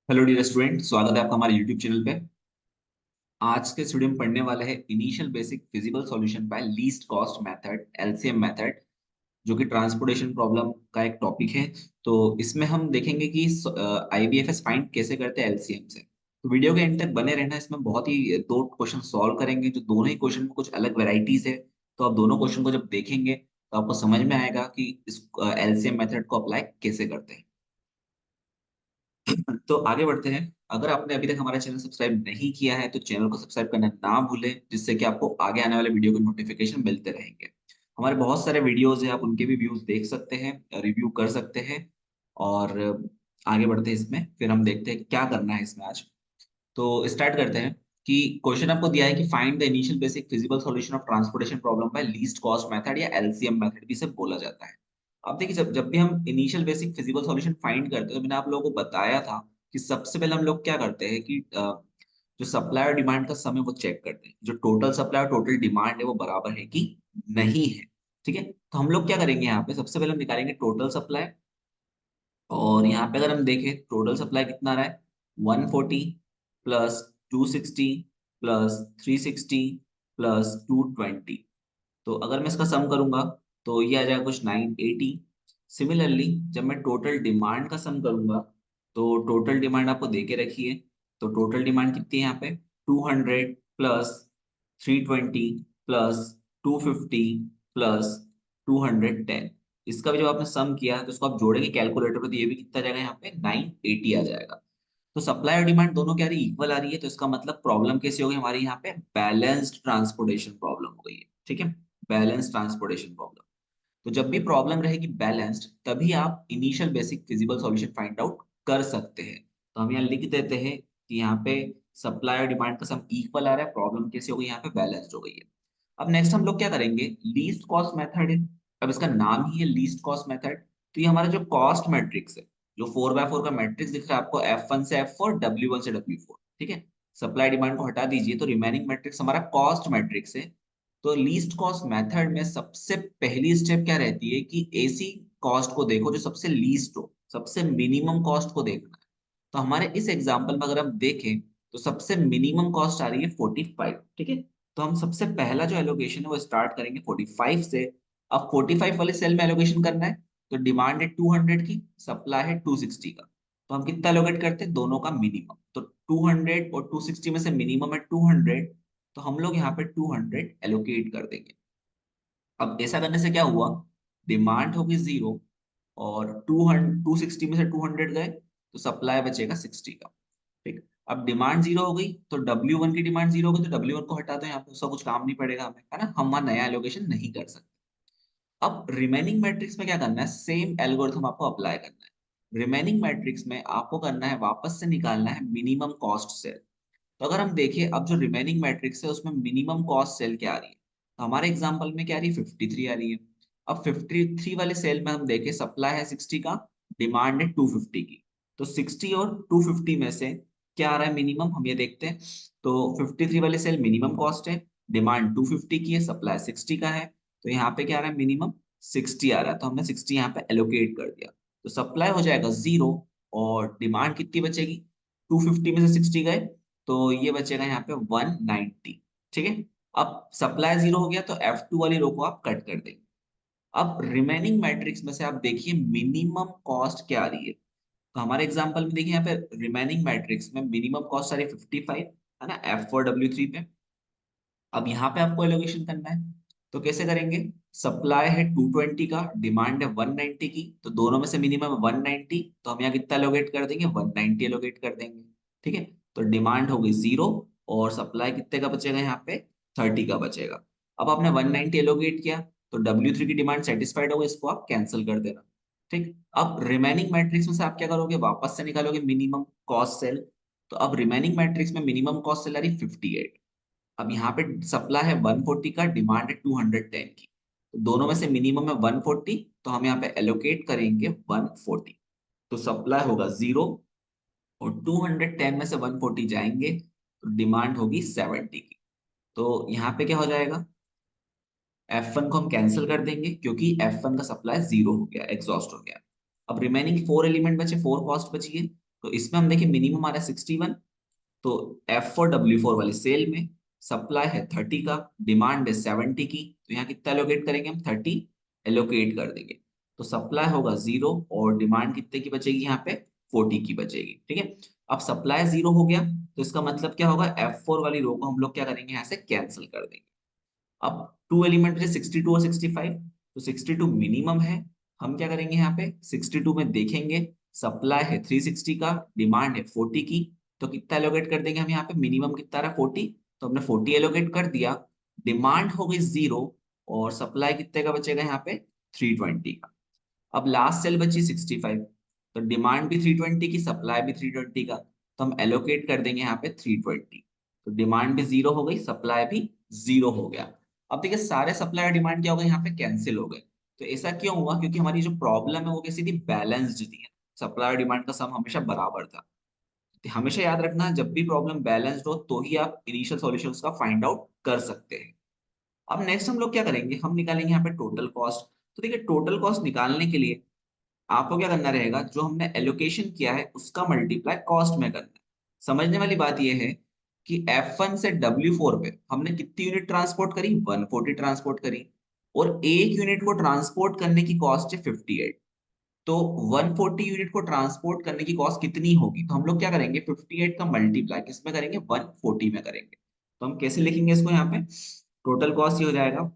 Hello dear student, स्वागत है आपका हमारे यूट्यूब चैनल पे। आज के स्टूडियो में पढ़ने वाले हैं initial basic feasible solution bye least cost method LCM method, जो कि ट्रांसपोर्टेशन प्रॉब्लम का एक टॉपिक है। तो इसमें हम देखेंगे कि आईबीएफएस फाइंड कैसे करते हैं एलसीएम से। तो वीडियो के एंड तक बने रहना। इसमें बहुत ही दो क्वेश्चन सॉल्व करेंगे, जो दोनों ही क्वेश्चन में कुछ अलग वेराइटीज है। तो आप दोनों क्वेश्चन को जब देखेंगे तो आपको समझ में आएगा कि इस एलसीएम मेथड को अप्लाई कैसे करते हैं। तो आगे बढ़ते हैं। अगर आपने अभी तक हमारा चैनल सब्सक्राइब नहीं किया है तो चैनल को सब्सक्राइब करना ना भूलें, जिससे कि आपको आगे आने वाले वीडियो के नोटिफिकेशन मिलते रहेंगे। हमारे बहुत सारे वीडियोस हैं, आप उनके भी व्यूज देख सकते हैं, रिव्यू कर सकते हैं। और आगे बढ़ते हैं इसमें, फिर हम देखते हैं क्या करना है इसमें आज। तो स्टार्ट करते हैं कि क्वेश्चन आपको दिया है कि find the initial basic feasible solution of transportation problem bye least cost method, या एलसीएम मेथड भी इसे बोला जाता है। अब देखिए, जब जब भी हम initial basic feasible solution find करते हैं तो मैंने आप लोगों को बताया था कि सबसे पहले हम लोग क्या करते हैं कि जो सप्लाई और डिमांड का सम है वो चेक करते हैं, जो टोटल सप्लाई और टोटल डिमांड है वो बराबर है कि नहीं है। ठीक है, तो हम लोग क्या करेंगे, यहाँ पे सबसे पहले हम निकालेंगे टोटल सप्लाई। और यहाँ पे अगर हम देखें टोटल सप्लाई कितना आ रहा है, 140 प्लस 260 प्लस 360 प्लस 220। तो अगर मैं इसका सम करूंगा तो ये आ जाएगा कुछ 980। सिमिलरली जब मैं टोटल डिमांड का सम करूंगा तो टोटल डिमांड आपको दे के रखी है। तो टोटल डिमांड कितनी है यहाँ पे, 200 प्लस 320 प्लस 250 प्लस 210। इसका भी जब आपने सम किया तो इसको आप जोड़ेंगे कैलकुलेटर पे तो ये भी कितना आ जाएगा, यहाँ पे 980 आ जाएगा। तो सप्लाई और डिमांड दोनों क्या रही, इक्वल आ रही है। तो इसका मतलब प्रॉब्लम कैसी होगी हमारी, यहाँ पे बैलेंस्ड ट्रांसपोर्टेशन प्रॉब्लम हो गई है। ठीक है, बैलेंस ट्रांसपोर्टेशन प्रॉब्लम। तो जब भी प्रॉब्लम रहेगी बैलेंस्ड, तभी आप initial basic feasible solution find out कर सकते हैं। तो हम यहाँ लिख देते हैं कि यहाँ पे सप्लाई और डिमांड का सम इक्वल आ रहा है, प्रॉब्लम कैसे हो गई, यहाँ पे बैलेंस्ड हो गई है। अब नेक्स्ट हम लोग क्या करेंगे, लीस्ट कॉस्ट मेथड है। अब इसका नाम ही है लीस्ट कॉस्ट मेथड। तो ये हमारा जो कॉस्ट मैट्रिक्स है, जो 4x4 का मैट्रिक्स दिख रहा है आपको, F1 से F4, W1 से W4। ठीक है, सप्लाई डिमांड को हटा दीजिए तो रिमेनिंग मैट्रिक्स हमारा कॉस्ट मैट्रिक्स है। तो लीस्ट कॉस्ट मेथड में सबसे पहली स्टेप क्या रहती है कि ऐसी कॉस्ट को देखो जो सबसे लीस्ट हो, सबसे मिनिमम कॉस्ट को देखना है। तो हमारे इस एग्जांपल में अगर हम देखें तो सबसे मिनिमम कॉस्ट आ रही है 45। ठीक है, तो हम सबसे पहला जो एलोकेशन है वो स्टार्ट करेंगे 45 से। अब 45 वाले सेल में एलोकेशन करना है। तो डिमांड है 200 की, सप्लाई है 260 का। तो हम कितना एलोकेट करते हैं, दोनों का मिनिमम। तो 200 और 260 में से मिनिमम है 200। तो हम लोग यहाँ पे 200 एलोकेट कर देंगे। अब ऐसा करने से क्या हुआ, डिमांड होगी 0 और 260 में से 200 गए तो सप्लाई बचेगा 60 का। ठीक, अब डिमांड 0 हो गई तो W1 की डिमांड 0 हो गई, तो W1 को हटा दो, यहाँ पे उसका कुछ काम नहीं पड़ेगा हमें, है ना, हम वहां नया एलोकेशन नहीं कर सकते। अब रिमेनिंग मैट्रिक्स में क्या करना है, सेम एल्गोरिथम आपको अप्लाई करना है। रिमेनिंग मैट्रिक्स में आपको करना है, वापस से निकालना है मिनिमम कॉस्ट सेल। तो अगर हम देखें, अब जो रिमेनिंग मैट्रिक्स है उसमें मिनिमम कॉस्ट सेल क्या आ रही है, तो हमारे एग्जांपल में क्या आ रही है, 53 आ रही है। अब 53 वाले सेल में हम देखें, सप्लाई है 60 का, डिमांड है 250 की। तो 60 और 250 में से क्या आ रहा है मिनिमम, हम ये देखते हैं। तो 53 वाले सेल मिनिमम कॉस्ट है, डिमांड 250 की है, सप्लाई 60 का है। तो यहाँ पे क्या आ रहा है, मिनिमम 60 आ रहा है, तो हमने 60 यहाँ पे एलोकेट कर दिया। तो सप्लाई हो जाएगा 0 और डिमांड कितनी बचेगी, 250 में से 60 गए तो ये बचेगा यहाँ पे 190। ठीक है, अब सप्लाई 0 हो गया तो F2 वाली रो को आप कट कर देंगे। अब रिमेनिंग मैट्रिक्स में से आप देखिए मिनिमम कॉस्ट क्या आ रही है। तो हमारे एग्जांपल में देखिए, यहाँ पे रिमेनिंग मैट्रिक्स में मिनिमम कॉस्ट आ रही है 55, है ना, F4W3 पे। अब यहाँ पे आपको एलोकेशन करना है। तो कैसे करेंगे, सप्लाई है 220 का, डिमांड है 190 की, तो दोनों में से मिनिमम 190, तो हम यहाँ कितना एलोकेट कर देंगे, 190 एलोकेट कर देंगे। ठीक है, तो डिमांड हो गई 0 और सप्लाई कितने का बचेगा, यहाँ पे 30 का बचेगा। अब आपने 190 एलोकेट किया तो W3 की डिमांड सेटिस्फाइड हो गई, इसको आप कैंसिल कर देना। ठीक, अब रिमेनिंग मैट्रिक्स में से आप क्या करोगे, वापस से निकालोगे मिनिमम कॉस्ट सेल। तो अब रिमेनिंग मैट्रिक्स में मिनिमम कॉस्ट सेल आ रही 58। अब यहाँ पे सप्लाई है 140 का, डिमांड है 210 की। तो दोनों में से मिनिमम है 140, तो हम यहाँ पे एलोकेट करेंगे 140। तो सप्लाई होगा 0 और 210 में से 140 जाएंगे तो डिमांड होगी 70 की। तो यहाँ पे क्या हो जाएगा, F1 को हम कैंसिल कर देंगे क्योंकि F1 का सप्लाई 0 हो गया, एग्जॉस्ट हो गया। अब रिमेनिंग 4 एलिमेंट बचे, 4 कॉस्ट बची है। तो इसमें हम देखिए मिनिमम आ रहा है 61, तो F4W4 वाली सेल में सप्लाई है 30 का, डिमांड है 70 की, तो यहाँ कितना एलोकेट करेंगे हम 30 एलोकेट कर देंगे। तो सप्लाई होगा 0 और डिमांड कितने की बचेगी यहाँ पे 40 की बचेगी। ठीक है, अब सप्लाई 0 हो गया तो इसका मतलब क्या होगा, F4 वाली रो को हम लोग क्या करेंगे यहाँ से कैंसिल कर देंगे। अब टू एलिमेंट है 62 और 65, तो 62 मिनिमम है। हम क्या करेंगे यहाँ पे 62 में देखेंगे सप्लाई है 360 का, डिमांड है 40 की, तो कितना एलोकेट कर देंगे हम यहाँ पे, मिनिमम कितना रहा 40, तो हमने 40 एलोकेट कर दिया। डिमांड हो गई 0 और सप्लाई कितने का बचेगा यहाँ पे 320 का। अब लास्ट सेल बची 65, तो डिमांड भी 320 की, सप्लाई भी 320 का, तो हम एलोकेट कर देंगे यहाँ पे 320। तो डिमांड भी 0 हो गई, सप्लाई भी 0 हो गया। अब देखिए सारे सप्लाई और डिमांड क्या हो गए यहाँ पे कैंसिल हो गए। तो ऐसा क्यों हुआ, क्योंकि हमारी जो प्रॉब्लम है वो कैसी थी, बैलेंस्ड थी। सप्लाई और डिमांड का सम हमेशा बराबर था। तो हमेशा याद रखना जब भी प्रॉब्लम बैलेंस्ड हो तो ही आप इनिशियल सॉल्यूशंस का फाइंड आउट कर सकते हैं। अब नेक्स्ट हम लोग क्या करेंगे, हम निकालेंगे यहाँ पे टोटल कॉस्ट। तो देखिए टोटल कॉस्ट निकालने के लिए आपको क्या करना रहेगा, जो हमने एलोकेशन किया है उसका मल्टीप्लाई कॉस्ट में करना है। समझने वाली बात यह है कि F1 से W4 पे हमने कितनी यूनिट ट्रांसपोर्ट करी, 140 ट्रांसपोर्ट करी, और एक यूनिट को ट्रांसपोर्ट करने की कॉस्ट है 58। तो 140 यूनिट को ट्रांसपोर्ट करने की कॉस्ट कितनी होगी, तो हम लोग क्या करेंगे 58 का मल्टीप्लाई किसमें करेंगे, 140 में करेंगे। तो हम कैसे लिखेंगे इसको, यहाँ पे टोटल कॉस्ट ये हो जाएगा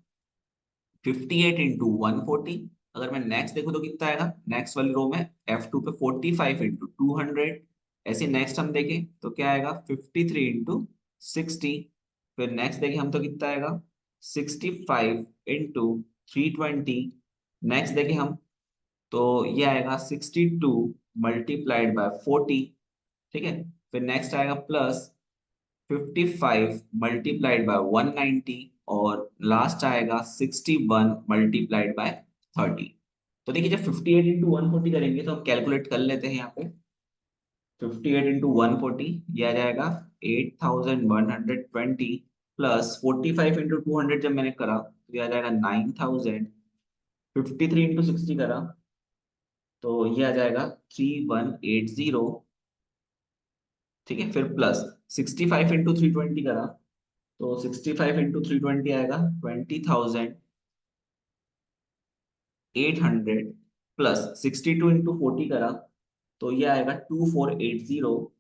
58 इंटू 140। अगर मैं नेक्स्ट देखूं तो कितना आएगा, नेक्स्ट वाली रो में F2 पे 45 इंटू 200। ऐसे नेक्स्ट हम देखें तो क्या आएगा 53 इंटू 60। फिर नेक्स्ट देखें हम तो कितना आएगा 65 इंटू 320। नेक्स्ट देखें हम तो ये आएगा 62 मल्टीप्लाइड बाय 40। ठीक है, फिर नेक्स्ट आएगा प्लस 55 मल्टीप्लाइड बाय 190, और लास्ट आएगा 61 मल्टीप्लाइड बाय 30। तो देखिए जब 58 इंटू 140 करेंगे तो हम कैलकुलेट कर लेते हैं यहाँ पे। 58 इंटू 140 ये आ जाएगा 8120 प्लस 45 इंटू 200 जब मैंने करा तो ये आ जाएगा 9000। 53 इंटू 60 करा तो ये आ जाएगा 3180। ठीक है, फिर प्लस 65 इंटू 320 करा तो 65 इंटू 320 आएगा 20,800, प्लस 62 इंटू 40 करा तो ये आएगा 2480।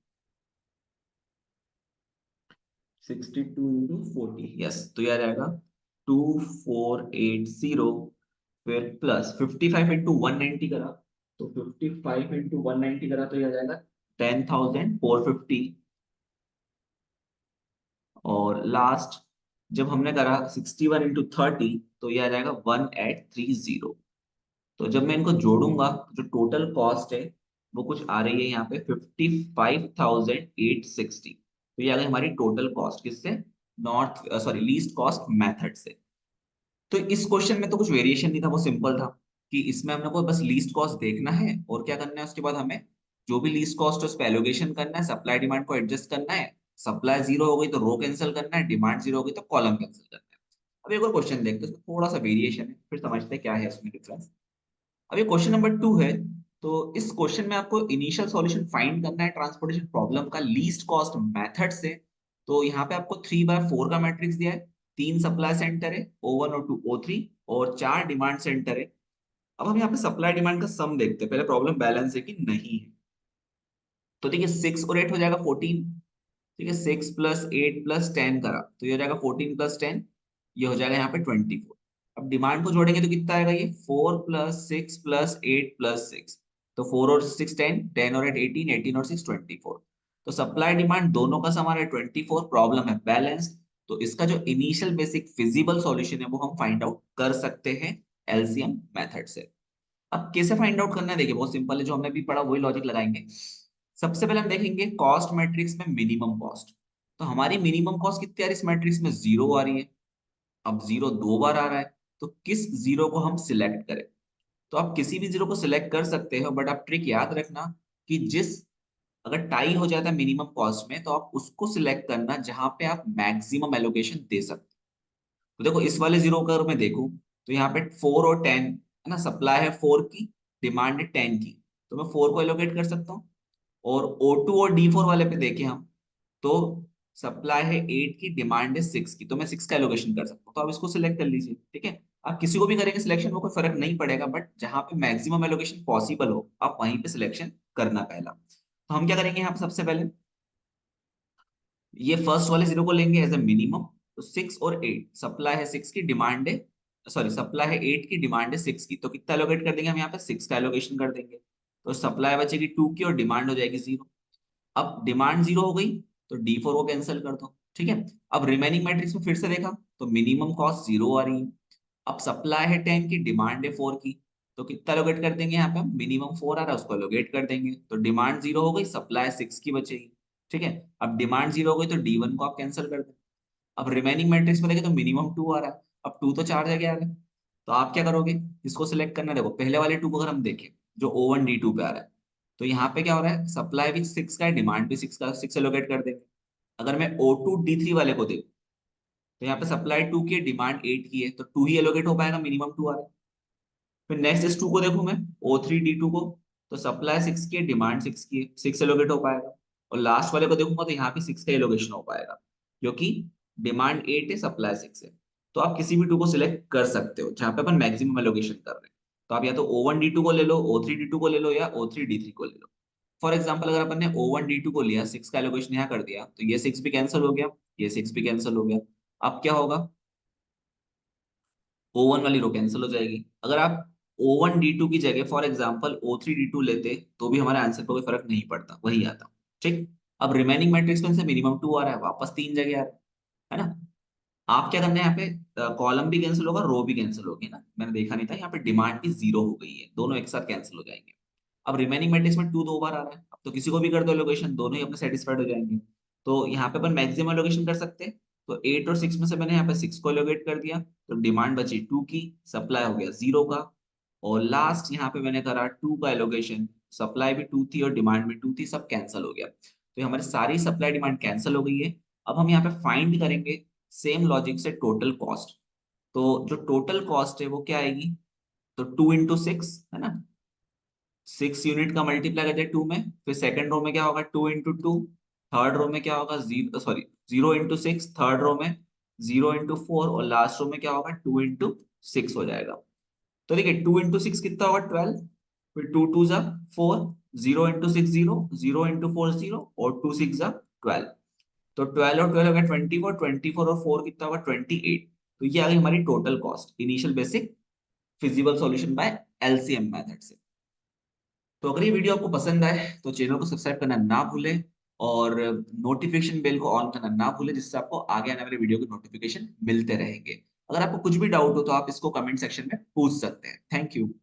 62 इंटू 40, यस, तो ये आ जाएगा 2480। फिर प्लस 55 इंटू 190 करा तो 55 इंटू 190 करा तो ये आ जाएगा 10,450। और लास्ट जब हमने करा 61 इंटू 30 तो ये आ जाएगा 1830। तो जब मैं इनको जोड़ूंगा जो टोटल कॉस्ट है वो कुछ आ रही है यहाँ पे 55,860। तो ये आ गई हमारी टोटल कॉस्ट किससे, north sorry least cost method से। तो इस क्वेश्चन में तो कुछ वेरिएशन नहीं था, वो सिंपल था कि इसमें हमने को बस लीस्ट कॉस्ट देखना है और क्या करना है उसके बाद हमें जो भी लीस्ट कॉस्ट है उस पर एलोकेशन करना है, सप्लाई डिमांड को एडजस्ट करना है। सप्लाई 0 हो गई तो रो कैंसिल करना है, डिमांड 0 हो गई तो कॉलम कैंसिल करना है। अब एक और क्वेश्चन देखते हैं, उसमें थोड़ा सा वेरिएशन है, फिर समझते हैं क्या है उसमें डिफरेंस। अब ये क्वेश्चन नंबर 2 है। तो इस क्वेश्चन में आपको इनिशियल सॉल्यूशन फाइंड करना है ट्रांसपोर्टेशन प्रॉब्लम का लीस्ट कॉस्ट मेथड से। तो यहाँ पे आपको 3/4 का मैट्रिक्स दिया है, 3 सप्लाई सेंटर है O1 O2 O3 और 4 डिमांड सेंटर है। अब हम यहाँ पे सप्लाई डिमांड का सम देखते हैं, पहले प्रॉब्लम बैलेंस है कि नहीं है। तो देखिए 6 और 8 हो जाएगा 14। ठीक है, 6 प्लस 8 प्लस 10 करा तो ये हो जाएगा 14 प्लस 10, ये हो जाएगा यहाँ पे 24। अब डिमांड को जोड़ेंगे तो कितना आएगा, ये 4 प्लस 6 प्लस 8 प्लस 6, तो 4 और 6 10, 10 और 8 18, 18 और 6 24। तो सप्लाई डिमांड दोनों का सम आ रहा है 24, प्रॉब्लम है बैलेंस्ड। तो इसका जो इनिशियल बेसिक फिजिबल सॉल्यूशन है वो हम फाइंड आउट कर सकते हैं एलसीएम मेथड से। अब कैसे फाइंड आउट करना है, देखिए बहुत सिंपल है, जो हमने भी पढ़ा वही लॉजिक लगाएंगे। सबसे पहले हम देखेंगे कॉस्ट मैट्रिक्स में मिनिमम कॉस्ट। तो हमारी मिनिमम कॉस्ट कितनी आ रही है इस मैट्रिक्स में, 0 आ रही है। अब 0 दो बार आ रहा है, तो किस 0 को हम सिलेक्ट करें। तो आप किसी भी 0 को सिलेक्ट कर सकते हो, बट आप ट्रिक याद रखना कि जिस अगर टाई हो जाता है मिनिमम कॉस्ट में तो आप उसको सिलेक्ट करना जहां पे आप मैक्सिमम एलोकेशन दे सकते हो। तो देखो इस वाले 0 का अगर मैं देखूं तो यहाँ पे 4 और 10 है ना, सप्लाई है 4 की, डिमांड है 10 की, तो मैं 4 को एलोकेट कर सकता हूँ। और O2 और D4 वाले पे देखें हम, तो सप्लाई है 8 की, डिमांड है 6 की, तो मैं 6 का एलोकेशन कर सकता हूँ, तो आप इसको सिलेक्ट कर लीजिए। ठीक है, आप किसी को भी करेंगे सिलेक्शन में कोई फर्क नहीं पड़ेगा, बट जहां पे मैक्सिमम एलोकेशन पॉसिबल हो आप वहीं पे सिलेक्शन करना पहला। तो हम क्या करेंगे यहाँ पे सबसे पहले ये फर्स्ट वाले जीरो को लेंगे एज ए मिनिमम। तो 6 और 8, सप्लाई है 6 की, डिमांड है, सॉरी सप्लाई है 8 की, डिमांड है 6 की, तो कितना एलोकेट कर देंगे हम यहाँ पे 6 का एलोकेशन कर देंगे। तो सप्लाई बचेगी 2 की और डिमांड हो जाएगी 0। अब डिमांड 0 हो गई तो D4 को कैंसिल कर दो। ठीक है, अब रिमेनिंग मैट्रिक्स में फिर से देखा तो मिनिमम कॉस्ट 0 आ रही है। अब सप्लाई है 10 की, डिमांड है 4 की, तो कितना एलोकेट कर देंगे यहाँ पे हम, मिनिमम 4 आ रहा है उसको एलोकेट कर देंगे, तो डिमांड 0 हो गई, सप्लाई 6 की बचेगी। ठीक है, अब डिमांड 0 हो गई तो D1 को आप कैंसिल कर दें। अब रिमेनिंग मैट्रिक्स में देखें तो मिनिमम 2 आ रहा है, अब 2 तो 4 जगह आ गया, तो आप क्या करोगे, इसको सिलेक्ट करना है। देखो पहले वाले 2 को अगर हम देखें जो O1 D2 पे आ रहा है, तो यहाँ पे क्या हो रहा है, सप्लाई भी 6 का है, डिमांड भी 6 का, 6 एलोकेट कर देंगे। अगर मैं O2 D3 वाले को देखूं, तो यहाँ पे सप्लाई 2 की है, डिमांड 8 की है, तो 2 ही एलोकेट हो पाएगा, मिनिमम 2 आ रहा है। फिर नेक्स्ट इस 2 को देखूं मैं, O3D2 को, तो सप्लाई 6 की है, डिमांड 6 की है, 6 एलोकेट हो पाएगा। और लास्ट वाले को देखूंगा तो यहाँ पे 6 का एलोकेशन हो पाएगा, क्योंकि डिमांड 8 है, सप्लाई 6 है। तो आप किसी भी 2 को सिलेक्ट कर सकते हो जहां पे अपन मैक्सिमम एलोकेशन कर रहे हैं। तो आप या तो O1D2 को ले लो, O3D2 को ले लो, या O3D3 को ले लो। फॉर एग्जाम्पल अगर अपन ने O1D2 को लिया, 6 का एलोकेशन यहाँ कर दिया, तो ये 6 भी कैंसिल हो गया, ये 6 भी कैंसिल हो गया। अब क्या होगा, O1 वाली रो कैंसिल हो जाएगी। अगर आप O1D2 की जगह फॉर एग्जांपल O3D2 लेते तो भी हमारे आंसर पर कोई फर्क नहीं पड़ता, वही आता। ठीक, अब रिमेनिंग मैट्रिक्स में से मिनिमम 2 आ रहा है, वापस 3 जगह आ रहा है ना। आप क्या करना है यहाँ पे, कॉलम भी कैंसिल होगा, रो भी कैंसिल होगी ना, मैंने देखा नहीं था, यहाँ पे डिमांड भी 0 हो गई है, दोनों एक साथ कैंसिल हो जाएंगे। अब रिमेनिंग मैट्रिक्स में 2 दो बार आ रहा है, अब तो किसी को भी कर दो लोकेशन, दोनों ही अपने सेटिस्फाइड हो जाएंगे। तो यहाँ पे अपन मैक्सिमम लोकेशन कर सकते हैं। तो 8 और 6 में से मैंने यहाँ पे 6 को एलोकेट कर दिया, तो डिमांड बची 2 की, सप्लाई हो गया 0 का। और लास्ट यहाँ पे मैंने करा 2 का एलोकेशन, सप्लाई भी 2 थी और डिमांड भी 2 थी, सब कैंसिल हो गया, तो ये हमारी सारी सप्लाई डिमांड कैंसिल हो गई है। अब हम यहाँ पे फाइंड करेंगे सेम लॉजिक से टोटल कॉस्ट। तो जो टोटल कॉस्ट है वो क्या आएगी, तो 2 into 6 है ना, 6 यूनिट का मल्टीप्लाई कर दिया 2 में, फिर सेकंड रो में क्या होगा 2 into 2, थर्ड रो में क्या होगा 0 into 6, थर्ड रो में 0 into 4, और लास्ट रो में क्या होगा 2 into 6 हो जाएगा। तो देखिए 2 into 6 कितना होगा 12, फिर 2 2 जा 4, 0 into 6 0, 0 into 4 0, और 2 6 जा 12। तो 12 और 12 हो गया 24, 24 और 4 कितना होगा 28। तो ये आ गई हमारी total cost initial basic feasible solution bye LCM method से। तो अगर ये वीडियो आपको पसंद आए तो चैनल को सब्सक्राइब करना ना भूलें, और नोटिफिकेशन बेल को ऑन करना ना भूलें, जिससे आपको आगे आने वाले वीडियो के नोटिफिकेशन मिलते रहेंगे। अगर आपको कुछ भी डाउट हो तो आप इसको कमेंट सेक्शन में पूछ सकते हैं। Thank you.